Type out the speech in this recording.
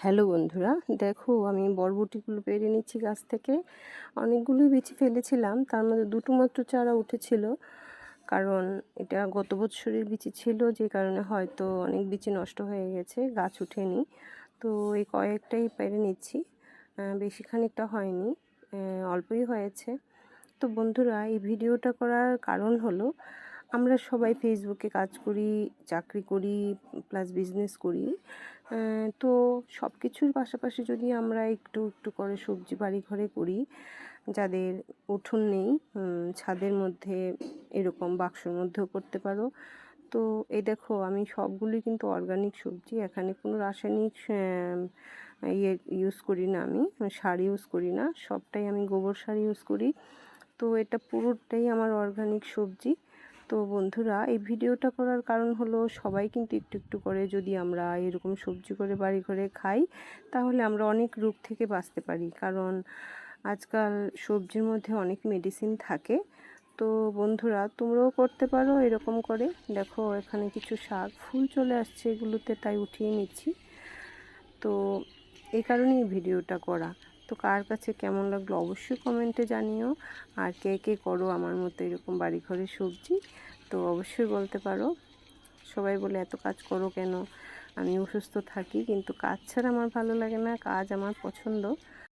Hello বন্ধুরা, দেখো আমি বরবটিগুলো পেড়ে নিচ্ছি গাছ থেকে। অনেকগুলোই বিচি ফেলেছিলাম, তার মধ্যে দুটো মাত্র চারা উঠেছিল। কারণ এটা গত বছরের বিচি ছিল, যে কারণে হয়তো অনেক বিচি নষ্ট হয়ে গেছে, গাছ উঠেনি। তো এই কয়েকটাই পেড়ে নিচ্ছি, বেশি খানিকটা হয়নি, অল্পই হয়েছে। তো বন্ধুরা, এই ভিডিওটা করার কারণ হলো, আমরা সবাই ফেসবুকে কাজ করি, চাকরি করি, প্লাস বিজনেস করি। তো সব কিছুর পাশাপাশি যদি আমরা একটু একটু করে সবজি বাড়ি ঘরে করি, যাদের উঠোন নেই, ছাদের মধ্যে এরকম বাক্সর মধ্যেও করতে পারো। তো এই দেখো, আমি সবগুলোই কিন্তু অর্গানিক সবজি, এখানে কোনো রাসায়নিক ইউজ করি না, আমি সার ইউজ করি না, সবটাই আমি গোবর সার ইউজ করি। তো এটা পুরোটাই আমার অর্গানিক সবজি। তো বন্ধুরা, এই ভিডিওটা করার কারণ হলো, সবাই কিন্তু একটু একটু করে যদি আমরা এরকম সবজি করে বাড়ি ঘরে খাই, তাহলে আমরা অনেক রোগ থেকে বাঁচতে পারি। কারণ আজকাল সবজির মধ্যে অনেক মেডিসিন থাকে। তো বন্ধুরা, তোমরাও করতে পারো এরকম করে। দেখো, এখানে কিছু শাক ফুল চলে আসছে এগুলোতে, তাই উঠিয়ে নিচ্ছি। তো এই কারণেই ভিডিওটা করা। তো কার কাছে কেমন লাগলো অবশ্যই কমেন্টে জানিও। আর কে কে করো আমার মতো এরকম বাড়ি ঘরের সবজি, তো অবশ্যই বলতে পারো। সবাই বলে এত কাজ করো কেন? আমি অসুস্থ থাকি, কিন্তু কাজ ছাড়া আমার ভালো লাগে না, কাজ আমার পছন্দ।